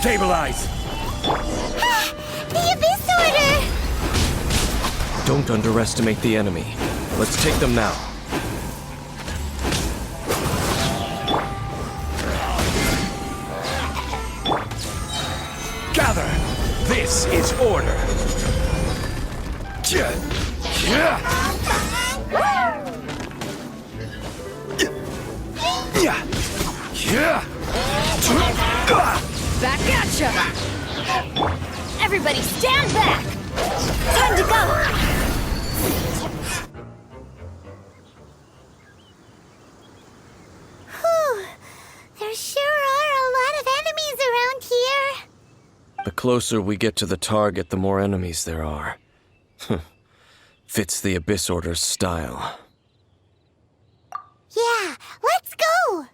Stabilize! The Abyss Order! Don't underestimate the enemy. Let's take them now. Gather! This is order! Back at ya! Everybody stand back! Time to go! Whew. There sure are a lot of enemies around here. The closer we get to the target, the more enemies there are. Fits the Abyss Order's style. Yeah, let's go!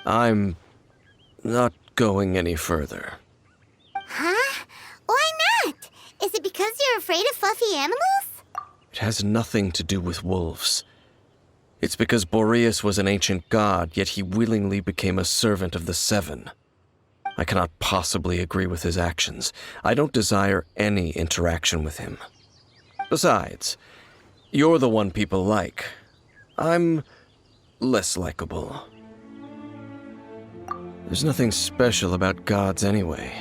I'm not going any further. Huh? Why not? Is it because you're afraid of fluffy animals? It has nothing to do with wolves. It's because Boreas was an ancient god, yet he willingly became a servant of the Seven. I cannot possibly agree with his actions. I don't desire any interaction with him. Besides, you're the one people like. I'm less likable. There's nothing special about gods anyway.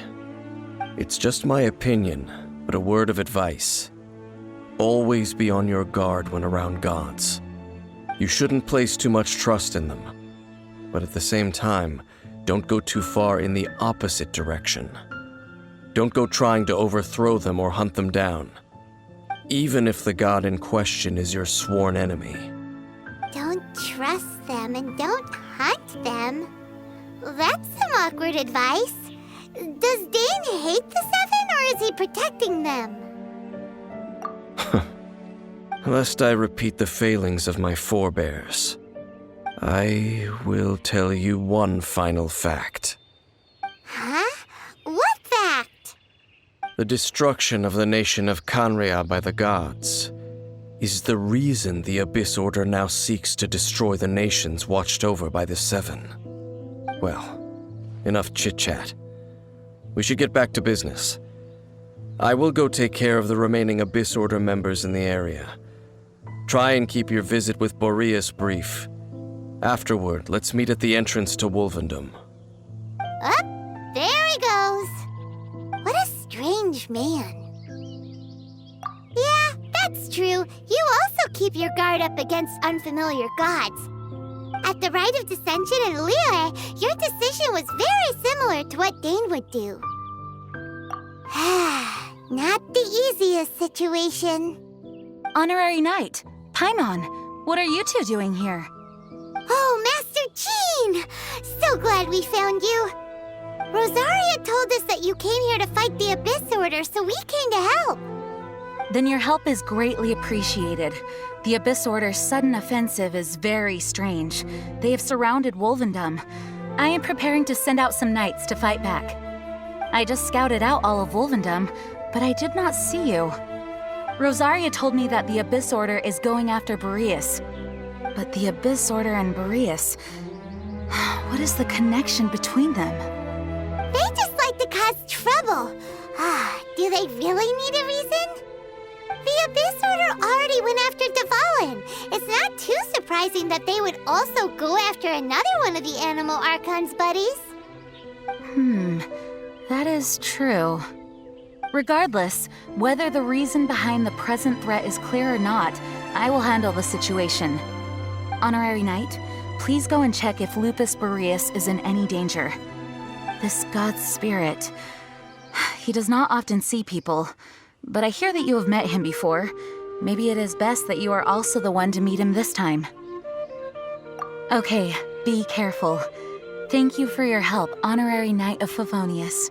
It's just my opinion, but a word of advice. Always be on your guard when around gods. You shouldn't place too much trust in them, but at the same time, don't go too far in the opposite direction. Don't go trying to overthrow them or hunt them down, even if the god in question is your sworn enemy. Don't trust them and don't hunt them. That's some awkward advice. Does Dane hate the Seven, or is he protecting them? Lest I repeat the failings of my forebears, I will tell you one final fact. Huh? What fact? The destruction of the nation of Canria by the gods is the reason the Abyss Order now seeks to destroy the nations watched over by the Seven. Well, enough chit-chat. We should get back to business. I will go take care of the remaining Abyss Order members in the area. Try and keep your visit with Boreas brief. Afterward, let's meet at the entrance to Wolvendom. Up, there he goes. What a strange man. Yeah, that's true. You also keep your guard up against unfamiliar gods. At the Rite of Dissension in Liyue, your decision was very similar to what Dane would do. Not the easiest situation. Honorary Knight, Paimon, what are you two doing here? Oh, Master Jean! So glad we found you. Rosaria told us that you came here to fight the Abyss Order, so we came to help. Then your help is greatly appreciated. The Abyss Order's sudden offensive is very strange. They have surrounded Wolvendom. I am preparing to send out some knights to fight back. I just scouted out all of Wolvendom, but I did not see you. Rosaria told me that the Abyss Order is going after Boreas. But the Abyss Order and Boreas... what is the connection between them? They just like to cause trouble. Do they really need a reason? The Abyss Order already went after Dvalin. It's not too surprising that they would also go after another one of the Animal Archon's buddies. That is true. Regardless, whether the reason behind the present threat is clear or not, I will handle the situation. Honorary Knight, please go and check if Lupus Boreas is in any danger. This god's spirit... he does not often see people, but I hear that you have met him before. Maybe it is best that you are also the one to meet him this time. Okay, be careful. Thank you for your help, Honorary Knight of Favonius.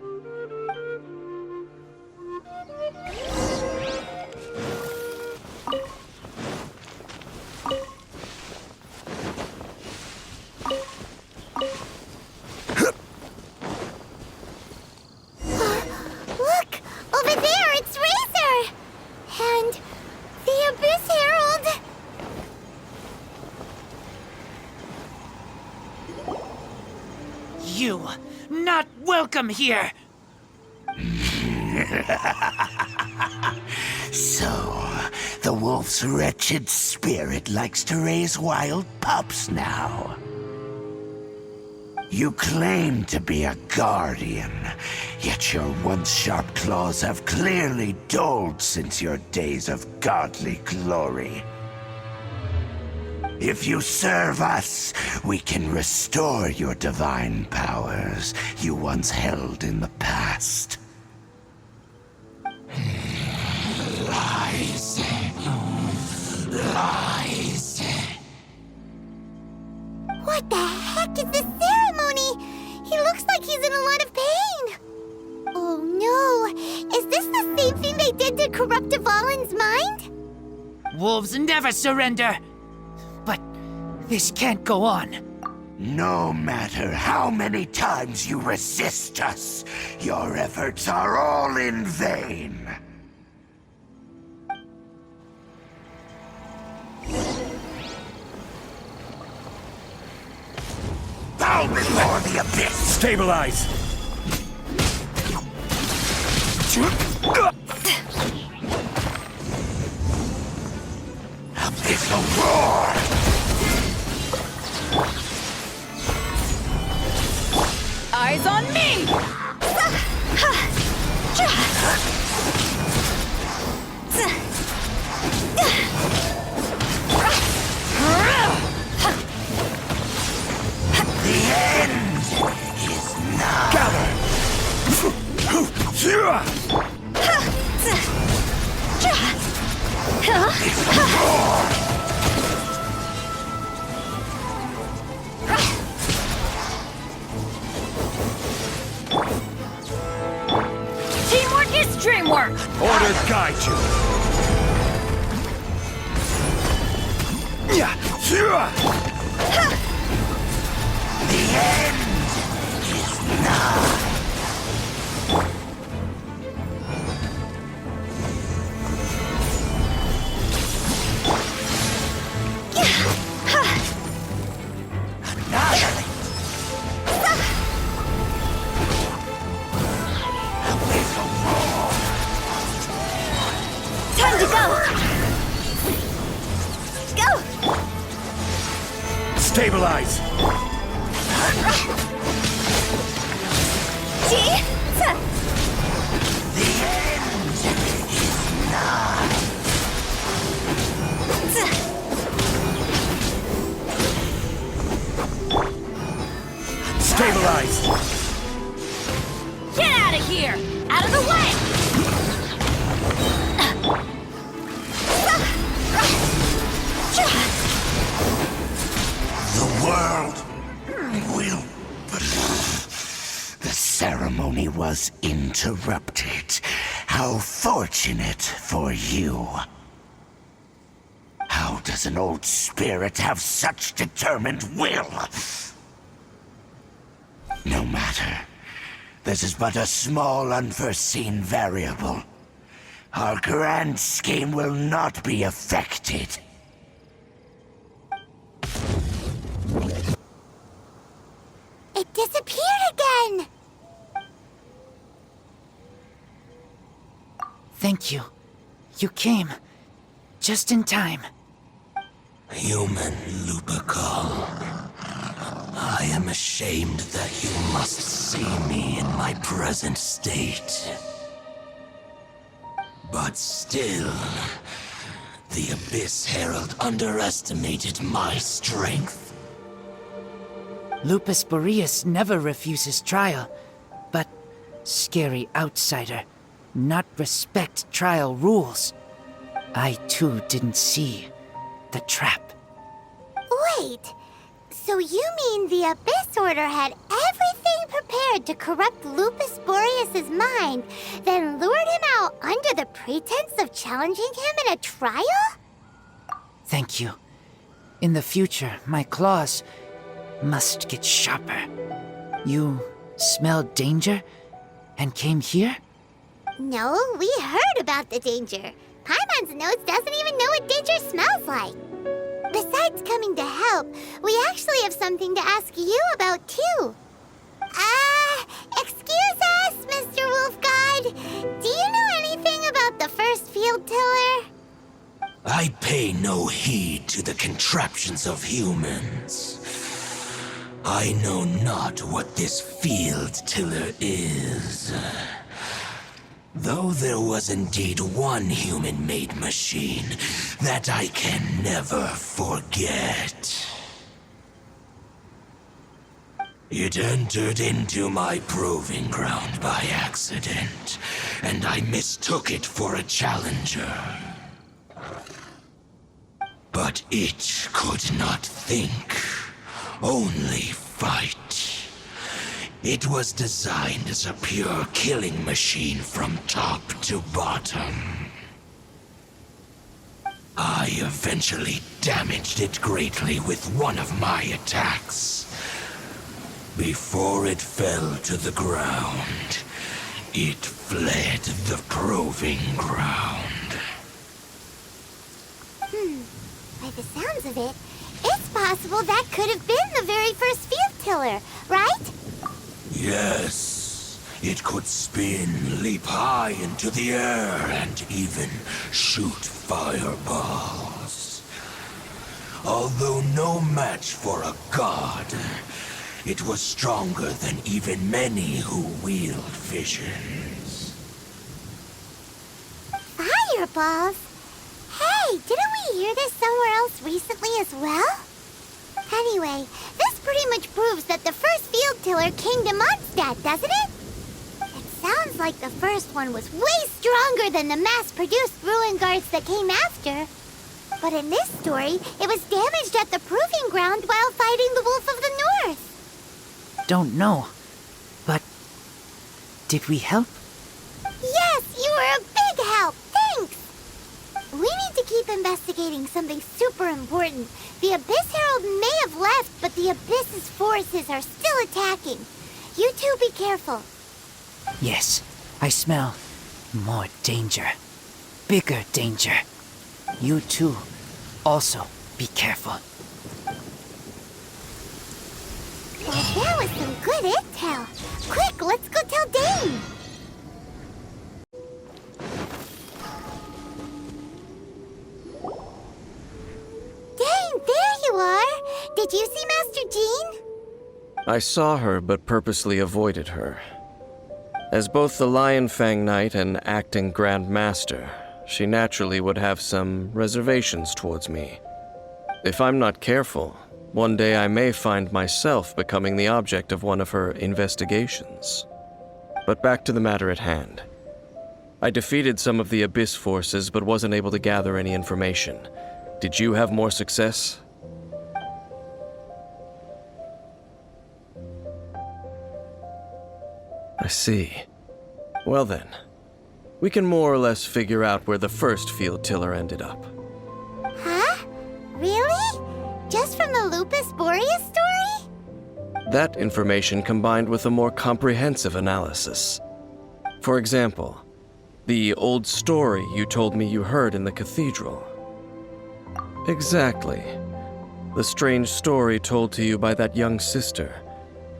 Look! Over there, it's Razor! And the Abyss Herald! You, not welcome here! So, the wolf's wretched spirit likes to raise wild pups now. You claim to be a guardian, yet your once sharp claws have clearly dulled since your days of godly glory. If you serve us, we can restore your divine powers you once held in the past. Lies. Lies. What the heck is this ceremony? He looks like he's in a lot of pain. Oh no, is this the same thing they did to corrupt Dvalin's mind? Wolves never surrender. But this can't go on. No matter how many times you resist us, your efforts are all in vain. Bow before the abyss! Stabilize! Abyssal roar! Eyes on me! The end is nigh. Gather! Teamwork is dreamwork! Orders guide you! The end is nigh. Annihilate. Abyssal roar. Time to go! Go! Stabilize! The end is nigh. Stabilize! Get out of here! Out of the way! The world will... The ceremony was interrupted. How fortunate for you. How does an old spirit have such determined will? No matter. This is but a small unforeseen variable. Our grand scheme will not be affected. It disappeared again! Thank you. You came. Just in time. Human Lupercal. I am ashamed that you must see me in my present state. But still, the Abyss Herald underestimated my strength. Lupus Boreas never refuses trial, but scary outsider, not respect trial rules. I too didn't see the trap. Wait, so you mean the Abyss Order had everything prepared to corrupt Lupus Boreas' mind, then lured him out under the pretense of challenging him in a trial? Thank you. In the future, my claws must get sharper. You smelled danger and came here? No, we heard about the danger. Paimon's nose doesn't even know what danger smells like. Besides coming to help, we actually have something to ask you about, too. Excuse us, Mr. Wolf God. Do pay no heed to the contraptions of humans. I know not what this field tiller is. Though there was indeed one human-made machine that I can never forget. It entered into my proving ground by accident, and I mistook it for a challenger. But it could not think, only fight. It was designed as a pure killing machine from top to bottom. I eventually damaged it greatly with one of my attacks. Before it fell to the ground, it fled the proving ground. By the sounds of it, it's possible that could have been the very first field tiller, right? Yes, it could spin, leap high into the air, and even shoot fireballs. Although no match for a god, it was stronger than even many who wield visions. Fireballs? Hey, didn't we hear this somewhere else recently as well? Anyway, this pretty much proves that the first field tiller came to Mondstadt, doesn't it? It sounds like the first one was way stronger than the mass-produced ruin guards that came after. But in this story, it was damaged at the proving ground while fighting the Wolf of the North. Don't know, but did we help? Yes, you were a big help. Thanks. We need to keep investigating something super important. The Abyss Herald may have left, but the Abyss's forces are still attacking. You two be careful. Yes, I smell more danger. Bigger danger. You too, also be careful. Well, that was some good intel. Quick, let's go tell Dane. Dane, there you are. Did you see Master Jean? I saw her, but purposely avoided her. As both the Lion Fang Knight and acting Grand Master, she naturally would have some reservations towards me. If I'm not careful, one day I may find myself becoming the object of one of her investigations. But back to the matter at hand. I defeated some of the Abyss forces, but wasn't able to gather any information. Did you have more success? I see. Well then, we can more or less figure out where the first field tiller ended up. Huh? Really? Just from the Lupus Boreas story? That information combined with a more comprehensive analysis. For example, the old story you told me you heard in the cathedral. Exactly. The strange story told to you by that young sister,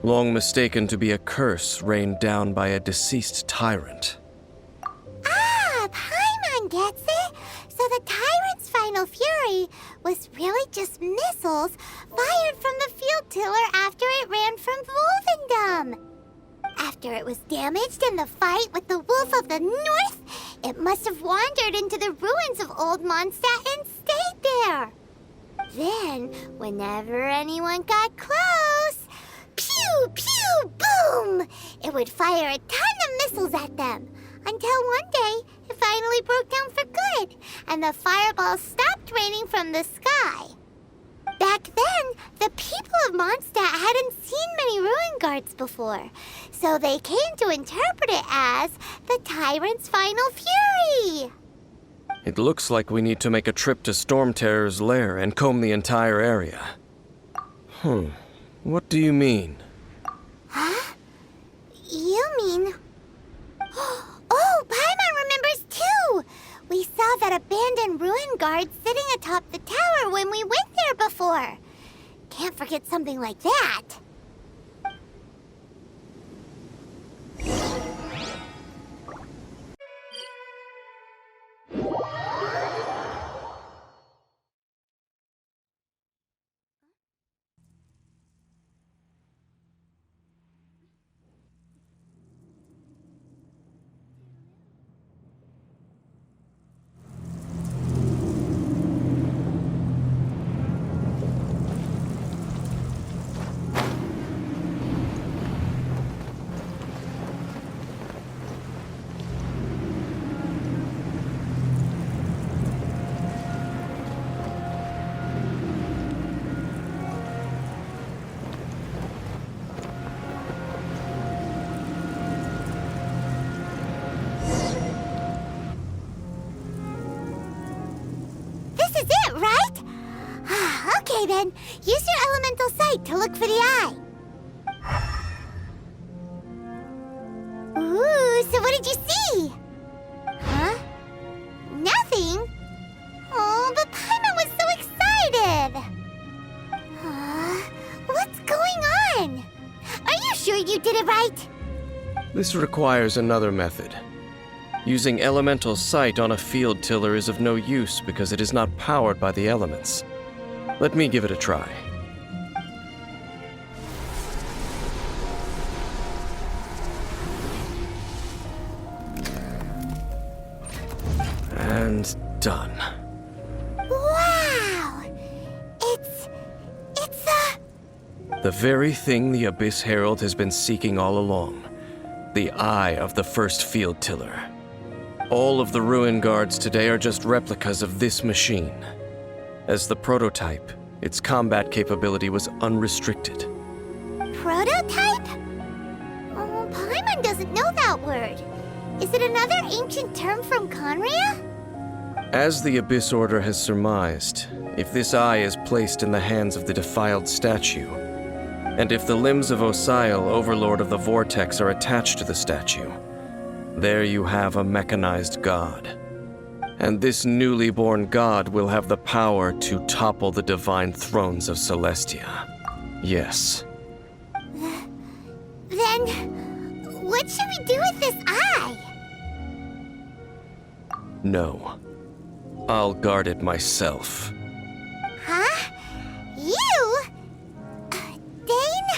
long mistaken to be a curse rained down by a deceased tyrant. Ah, Paimon gets it. So the tyrant's final fury was really just missiles fired from the field tiller after it ran from Wolvendom. After it was damaged in the fight with the Wolf of the North, it must have wandered into the ruins of Old Mondstadt and stayed there. Then, whenever anyone got close, pew, pew, boom! It would fire a ton of missiles at them, until one day it finally broke down for good, and the fireballs stopped raining from the sky. Back then, the people of Mondstadt hadn't seen many ruin guards before, so they came to interpret it as the tyrant's final fury. It looks like we need to make a trip to Storm Terror's lair and comb the entire area. What do you mean? Huh? You mean... Oh, Paimon remembers too! We saw that abandoned ruin guard sitting atop the tower when we went there before. Can't forget something like that. Okay then, use your elemental sight to look for the eye. Ooh, so what did you see? Huh? Nothing? Oh, but Paimon was so excited! What's going on? Are you sure you did it right? This requires another method. Using elemental sight on a field tiller is of no use because it is not powered by the elements. Let me give it a try. And done. Wow! It's The very thing the Abyss Herald has been seeking all along. The eye of the first field tiller. All of the ruin guards today are just replicas of this machine. As the prototype, its combat capability was unrestricted. prototype? Oh, Paimon doesn't know that word. Is it another ancient term from Conria? As the Abyss Order has surmised, if this eye is placed in the hands of the defiled statue, and if the limbs of Osial, Overlord of the Vortex, are attached to the statue, there you have a mechanized god. And this newly born god will have the power to topple the divine thrones of Celestia. Yes. Then, what should we do with this eye? No. I'll guard it myself. Huh? You? Dane?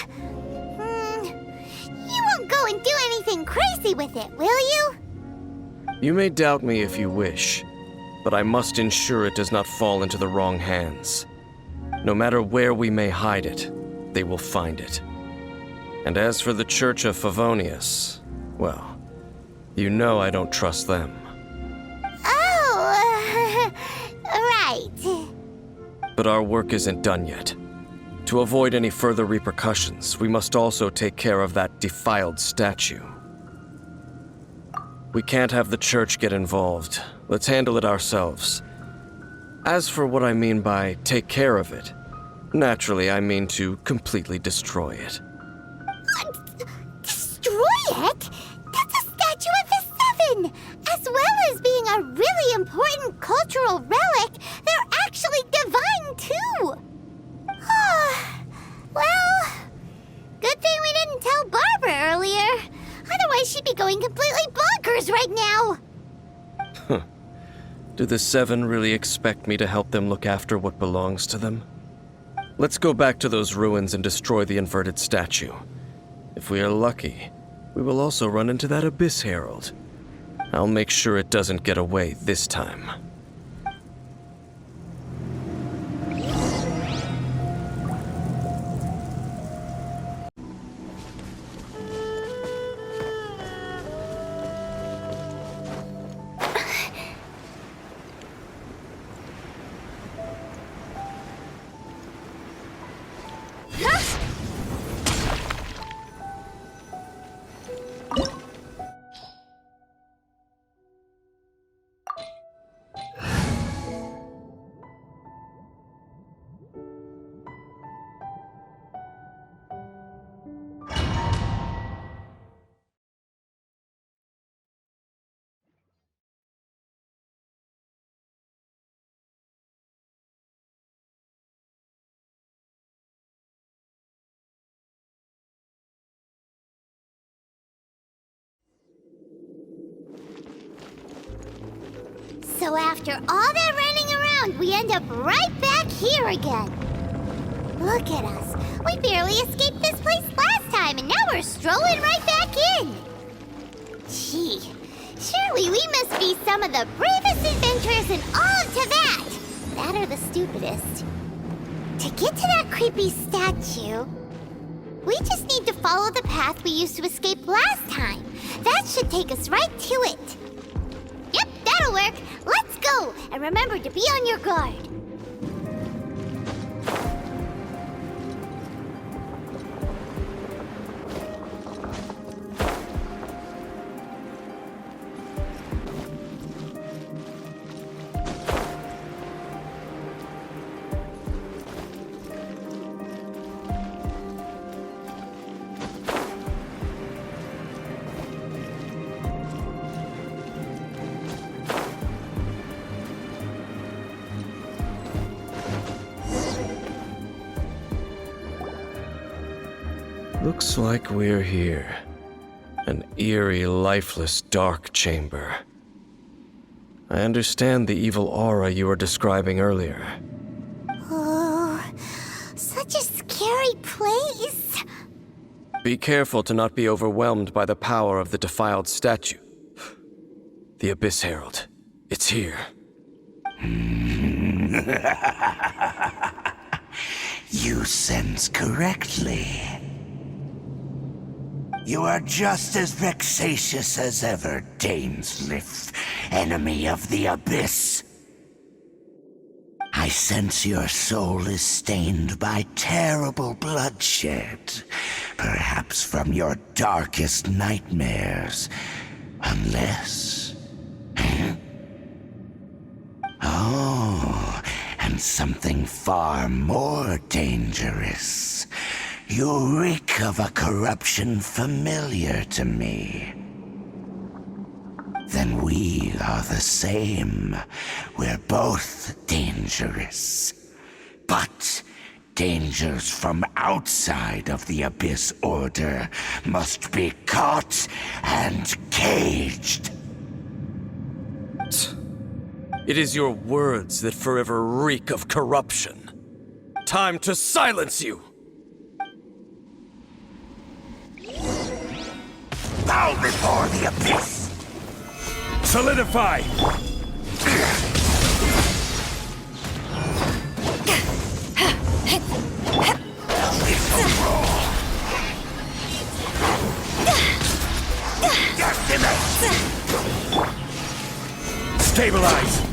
You won't go and do anything crazy with it, will you? You may doubt me if you wish, but I must ensure it does not fall into the wrong hands. No matter where we may hide it, they will find it. And as for the Church of Favonius, well, you know I don't trust them. Oh, right. But our work isn't done yet. To avoid any further repercussions, we must also take care of that defiled statue. We can't have the church get involved. Let's handle it ourselves. As for what I mean by take care of it, naturally I mean to completely destroy it. Destroy it? That's a statue of the Seven! As well as being a really important cultural relic, they're actually divine too! Well, good thing we didn't tell Barbara earlier. Otherwise she'd be going completely bonkers right now! Do the Seven really expect me to help them look after what belongs to them? Let's go back to those ruins and destroy the inverted statue. If we are lucky, we will also run into that Abyss Herald. I'll make sure it doesn't get away this time. So after all that running around, we end up right back here again. Look at us. We barely escaped this place last time, and now we're strolling right back in. Gee, surely we must be some of the bravest adventurers in all of Teyvat. That or the stupidest. To get to that creepy statue, we just need to follow the path we used to escape last time. That should take us right to it. Yep, that'll work. Let's go, and remember to be on your guard. Looks like we're here. An eerie, lifeless, dark chamber. I understand the evil aura you were describing earlier. Oh, such a scary place. Be careful to not be overwhelmed by the power of the defiled statue. The Abyss Herald. It's here. You sense correctly. You are just as vexatious as ever, Dainsleif, enemy of the Abyss. I sense your soul is stained by terrible bloodshed, perhaps from your darkest nightmares, unless... Oh, and something far more dangerous. You reek of a corruption familiar to me. Then we are the same. We're both dangerous. But dangers from outside of the Abyss Order must be caught and caged. It is your words that forever reek of corruption. Time to silence you! Bow before the Abyss! Solidify! Stabilize!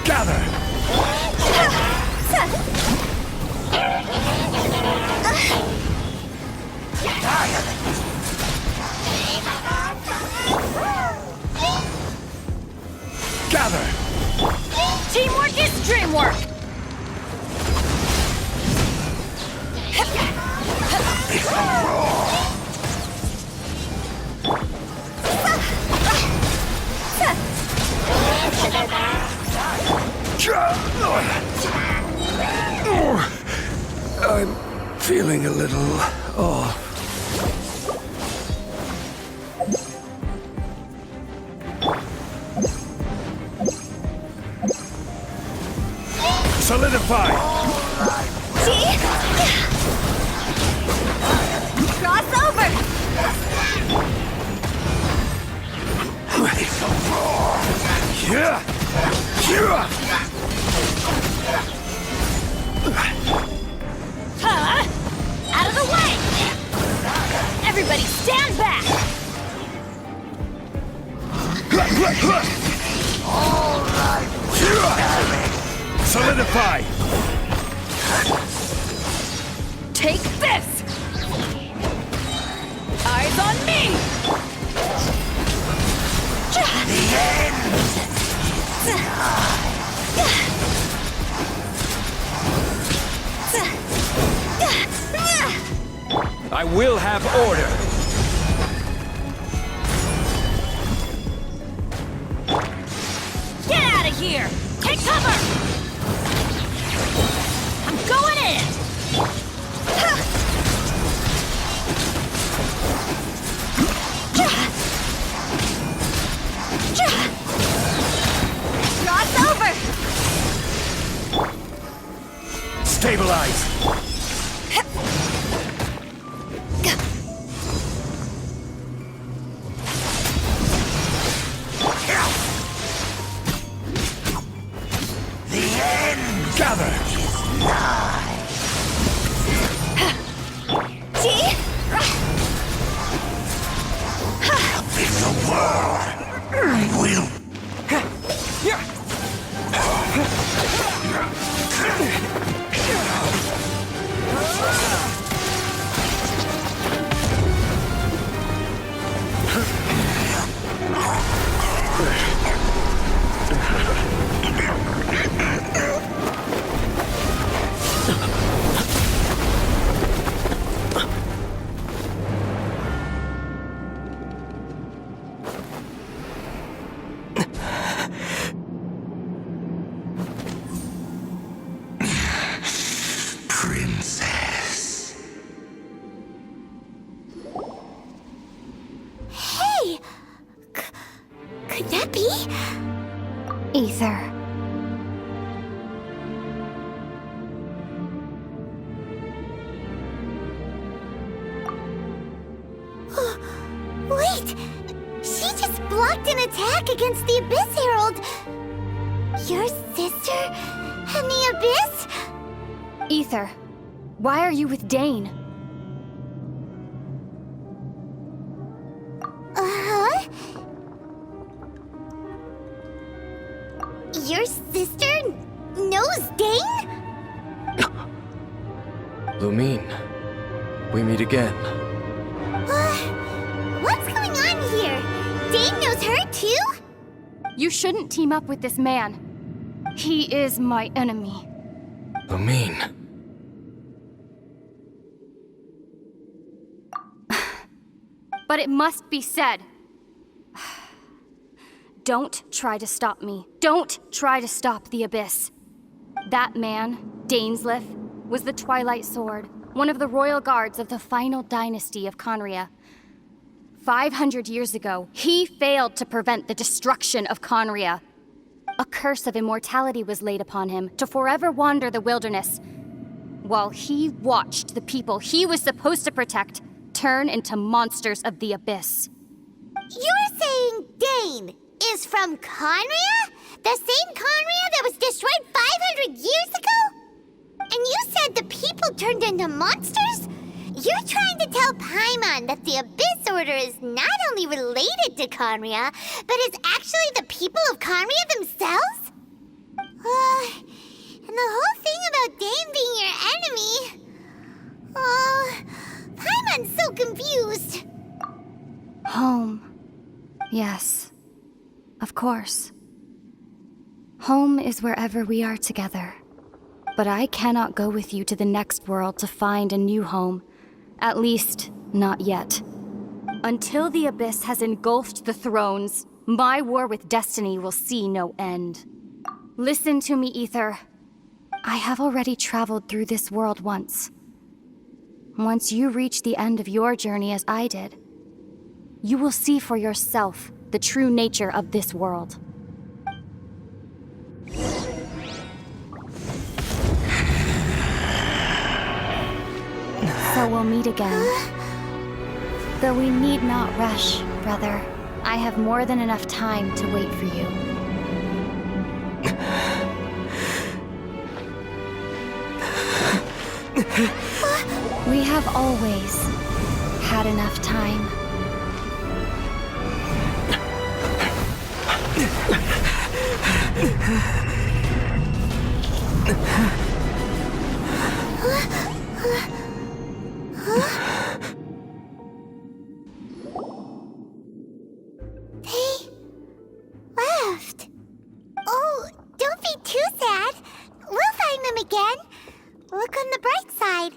Gather! Gather! Teamwork is dreamwork! I'm feeling a little off. Solidify! See? Cross over! Yeah! Yeah! Huh? Out of the way! Everybody stand back! Solidify! Take this! Eyes on me! The end! I will have order! Get out of here! Take cover! I'm going in! Cross over! Stabilize! Gather! See? It's a war! Will... Ether. Wait! She just blocked an attack against the Abyss Herald! Your sister and the Abyss? Ether, why are you with Dane? Uh-huh? Your sister knows Dane? Lumine, we meet again. What's going on here? Dane knows her too? You shouldn't team up with this man. He is my enemy. Lumine. But it must be said. Don't try to stop me. Don't try to stop the Abyss. That man, Dainsleif, was the Twilight Sword, one of the royal guards of the final dynasty of Conria. 500 years ago, he failed to prevent the destruction of Conria. A curse of immortality was laid upon him to forever wander the wilderness, while he watched the people he was supposed to protect turn into monsters of the Abyss. You're saying Dane is from Conria? The same Conria that was destroyed 500 years ago? And you said the people turned into monsters? You're trying to tell Paimon that the Abyss Order is not only related to Conria, but is actually the people of Conria themselves? And the whole thing about Dane being your enemy... Paimon's so confused. Home. Yes. Of course. Home is wherever we are together. But I cannot go with you to the next world to find a new home. At least, not yet. Until the Abyss has engulfed the thrones, my war with destiny will see no end. Listen to me, Ether. I have already traveled through this world once. Once you reach the end of your journey as I did, you will see for yourself the true nature of this world. So we'll meet again. Though we need not rush, brother. I have more than enough time to wait for you. We have always had enough time. They left. Oh, don't be too sad. We'll find them again. Look on the bright side.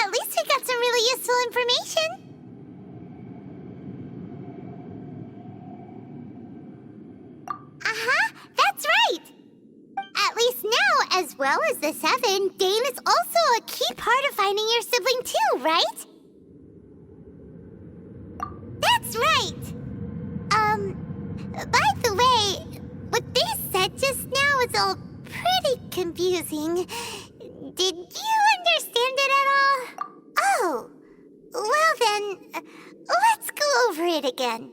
At least we got some really useful information. That's right. At least now, as well as the Seven, Dane is also a key part of finding your sibling too, right? That's right. By the way, what they said just now is all pretty confusing. Did you understand it at all? Oh, well then, let's go over it again.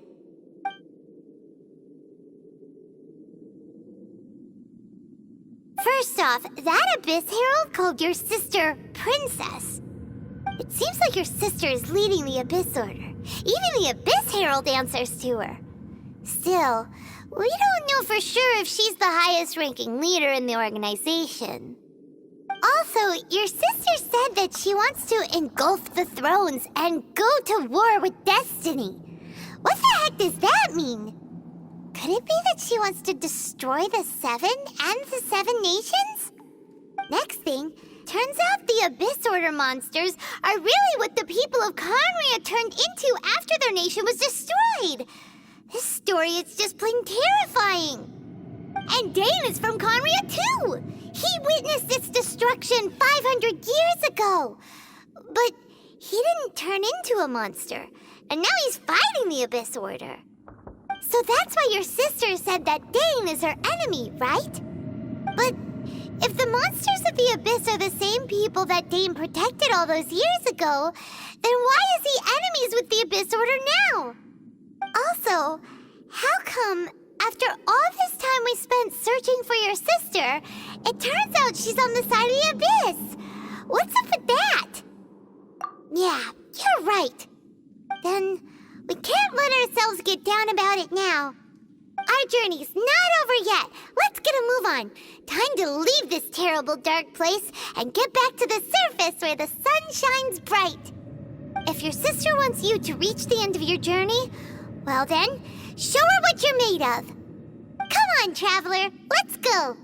First off, that Abyss Herald called your sister Princess. It seems like your sister is leading the Abyss Order. Even the Abyss Herald answers to her. Still, we don't know for sure if she's the highest-ranking leader in the organization. Also, your sister said that she wants to engulf the thrones and go to war with destiny. What the heck does that mean? Could it be that she wants to destroy the Seven and the Seven Nations? Next thing, turns out the Abyss Order monsters are really what the people of Conria turned into after their nation was destroyed. This story is just plain terrifying. And Dane is from Conria too. He witnessed its destruction 500 years ago. But he didn't turn into a monster. And now he's fighting the Abyss Order. So that's why your sister said that Dane is her enemy, right? But if the monsters of the Abyss are the same people that Dane protected all those years ago, then why is he enemies with the Abyss Order now? Also, how come after all this time we spent searching for your sister, it turns out she's on the side of the Abyss? What's up with that? Yeah, you're right. Then we can't let ourselves get down about it now. Our journey's not over yet. Let's get a move on. Time to leave this terrible dark place and get back to the surface where the sun shines bright. If your sister wants you to reach the end of your journey, well then, show her what you're made of. Come on, traveler, let's go.